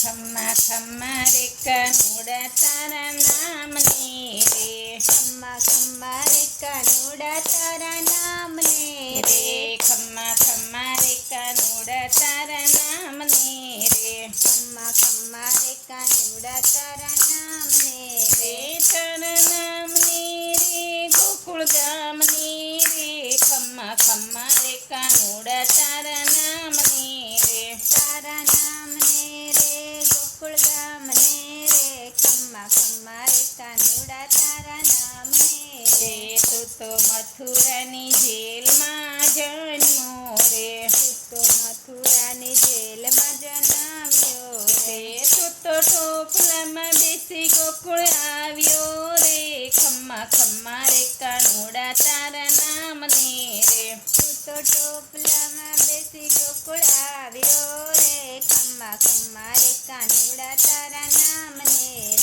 ખમ્મા ખમ્મા રે કાનુડા તારા નામને રે, ખમ્મા ખમ્મા રે કાનુડા તારા નામને રે, ખમ્મા ખમ્મા રે કાનુડા તારા નામને રે, ખમ્મા ખમ્મા રે કાનુડા તારા નામને રે, તારા નામને રે ગોકુળ ગામની રે, ખમ્મા ખમ્મા રે કાનુડા તારા નામને રે, તારા નામને રે ગોકુળ ગામને રે, ખમ્મા ખમ્મા રે કાનુડા તારા નામને રે, તું તો મથુરાની જેલમાં જન્મો રે, તું તો મથુરાની જેલમાં જન્મ્યો રે, તું તો ટોપલામાં બેસી ગોકુળ આવ્યો રે, ખમ્મા ખમ્મા રે કાનુડા તારા નામને રે, તું તો ટોપલામાં બેસી ગોકુળ આવ્યો રે, ખમ્મા ખમ્મા રે કાનુડા તારા નામને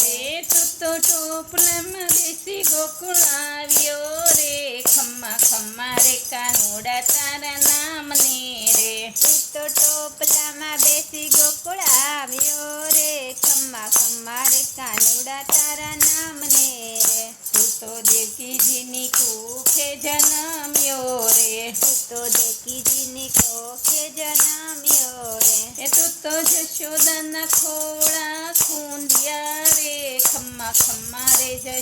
રે, તું તો ટોપલામાં બેસી ગોકુળ આવ્યો રે, ખમ્મા ખમ્મા રે કાનુડા તારા નામને રે, તું તો ટોપલામાં બેસી ગોકુળ આવ્યો રે, ખમ્મા ખમ્મા રે કાનુડા તારા નામને રે, તું તો દેવકીજીની કુખે જન્મ્યો રે, તું તો દેવકીજીની કોખે જન્મ્યો રે, તું તો જશોદાના ખોળા ખૂંદ્યા રે, ખમ્મા ખમ્મા રે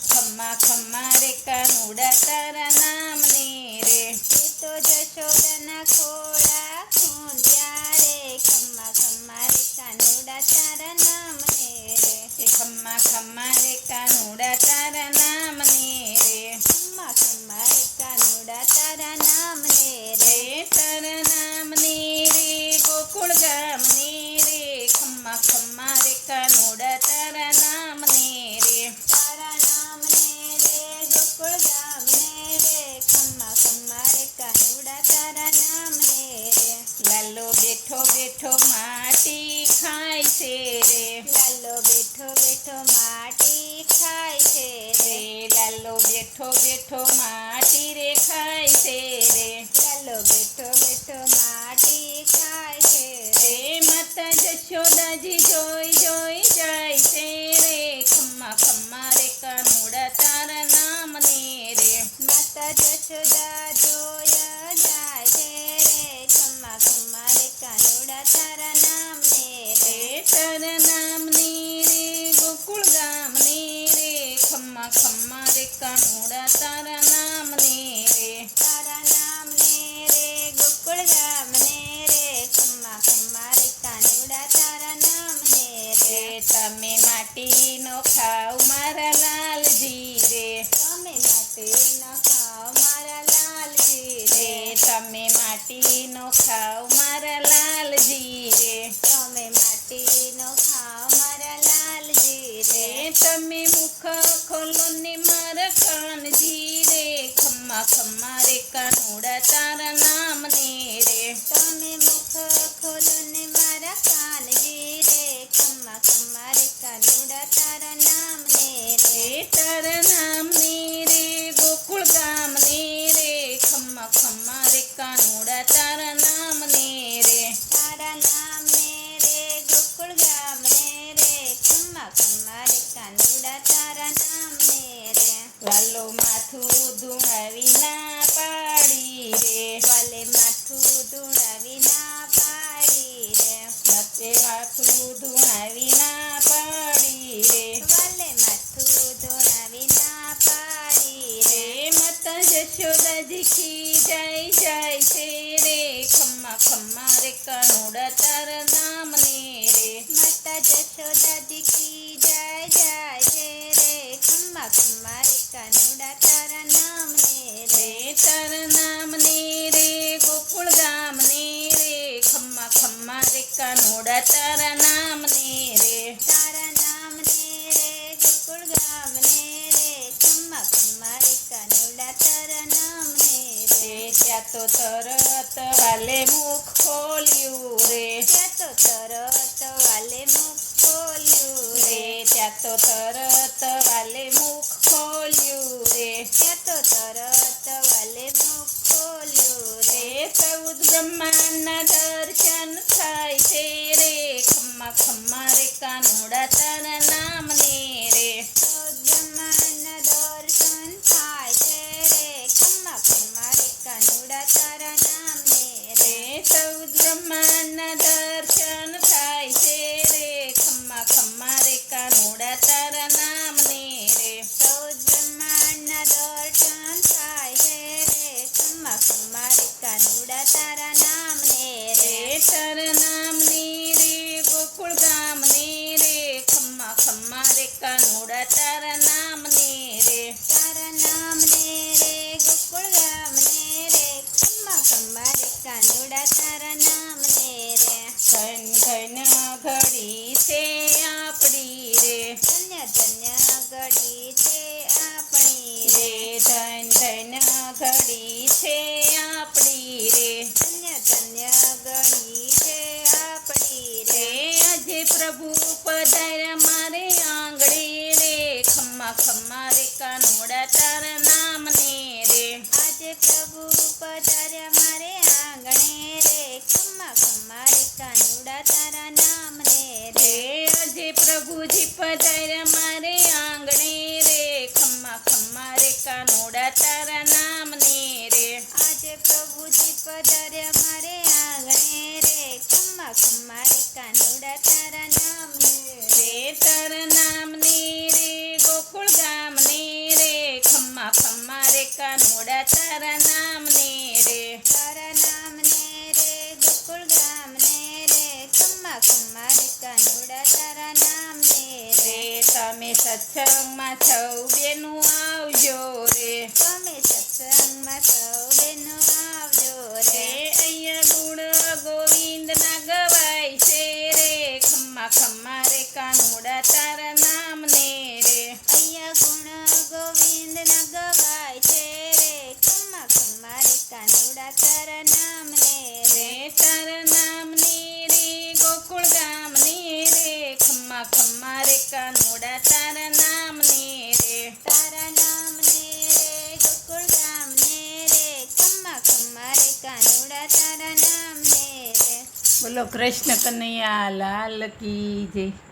ખમ્મા ખમ્મા રે કાનુડા તારા નામને રે, તું તો જશોદાના ખોળા ખૂંદ્યા રે, ખમ્મા ખમ્મા રે કાનુડા તારા નામને રે, ખમ્મા ખમ્મા રે કાનુડા તારા નામને રે, ખમ્મા ખમ્મા રે કાનુડા તારા નામને રે, તારા નામને રે ગોકુળ ગામને રે, ખમ્મા ખમ્મા રે કાનુડા તારા નામને રે, તારા નામને રે ગોકુળ ગામને રે, ખમ્મા ખમ્મા રે કાનુડા તારા નામને રે, લાલો બેઠો બેઠો માટી ખાય છે રે, લાલો બેઠો બેઠો માટી ખાય છે રે, લાલો બેઠો બેઠો માટી રે ખાય છે રે, લાલો બેઠો બેઠો માટી ખાય છે રે, માતા જશોદાજી જોઈ જોઈ જાય છે રે, ખમ્મા ખમ્મા રે કાનુડા તારા નામને રે, માતા જશોદા જોયા જાય છે રે, ખમ્મા ખમ્મા રે કાનુડા તારા નામને રે, તારા નામની રે ગોકુળ ગામની રે, ખમ્મા ખમ્મા રે કાનુડા તારા નામને રે, તારા નામને રે ગોકુળ ગામને રે, ખમ્મા ખમ્મા રે કાનુડા તારા નામને રે, તમે માટીનો ખાવ મારા લાલજી રે, તમે માટીનો ખાઓ મારા લાલજી રે, તમે માટીનો ખાવ મારા લાલજી રે, તમે માટીનો ખાઓ મારા લાલજી રે, તમે મુખ ખોલો ને મારા કાનજી રે, ખમ્મા ખમ્મા રે કાનુડા તારા નામને રે, તમે મુખ ખોલો ને મારા કાનજી રે, ખમ્મા ખમ્મા રે કાનુડા તારા નામને રે, તારા નામને રે ગોકુળ ગામને રે, ખમ્મા ખમ્મા રે કાનુડા તારા નામને રે, તારા નામને રે ગોકુળ ગામને રે, ખમ્મા ખમ્મા રે કાનુડા તારા નામને રે, લાલો માથું ધુણાવી ના પાડી રે, વાલે માથું ધૂણાવી ના પાડી રે, નચે માથું ધુણાવી ના પાડી રે, વાલે માથું ધૂણાવી ના પાડી રે, માતા જશોદાજી કી જાય જાય છે રે, ખમ્મા ખમ્મા રે કાનુડા તારા નામને રે, માતા જશોદાજી કી જાય જાય છે રે, ખમ્મા ખમ્મા રે કાનુડા તારા નામને રે, તારા નામને રે ગોકુળ ગામને રે, ખમ્મા ખમ્મા રે કાનુડા તારા નામને રે, તારા નામને રે ગોકુળ ગામને રે, ખમ્મા ખમ્મા રે કાનુડા તારા નામને રે, ત્યાં તો તરત વાલે મુખ ખોલ્યું રે, ત્યાં તો તરત વાલે મુખ ખોલ્યું રે, ત્યાં તો તરત વાલે મુખ ખોલ્યું રે, ત્યાં તો તરત વાલે મુખ ખોલ્યું રે, 14 બ્રહ્માંડના દર્શન થાય છે રે, ખમ્મા આજે પ્રભુ પધાર્યા મારે આંગણે રે ખમ્મા ખમ્મા રે કાનુડા તારા નામને રે આજે પ્રભુ પધાર્યા મારે આંગણે રે ખમ્મા ખમ્મા રે કાનુડા તારા નામને રે આજે પ્રભુજી પધાર્યા મારે આંગણે રે ખમ્મા ખમ્મા રે કાનુડા તારા નામને રે આજે પ્રભુજી પધાર્યા મારે આંગણે રે ખમ્મા ખમ્મા રે કાનુડા તારા નામને રે તારા નામને રે ગોકુળ ગામને રે ખમ્મા ખમ્મા રે કાનુડા તારા નામને રે તારા નામને રે ગોકુળ ગામને રે ખમ્મા ખમ્મા રે કાનુડા તારા નામને રે રે તમે સત્સંગમાં સૌ બેનું આવજો રે તમે સત્સંગમાં સૌ બહેનો આવજો રે રે અહીંયા ગુણ ગોવિંદના ગવાય છે રે ખમ્મા ખમ્મા રે કાનુડા તારા નામને રે અહીંયા ગુણ ગોવિંદના ગવાય છે રે ખમ્મા ખમ્મા રે કાનુડા તારા નામને રે રે તારા નામને રે ગોકુળ ગામને રે ખમ્મા ખમ્મા રે કાનુડા તારા નામને રે તારા નામને રે ગોકુળ ગામને રે ખમ્મા ખમ્મા રે કાનુડા તારા નામને રે બોલો કૃષ્ણ કનૈયા લાલ કી જય.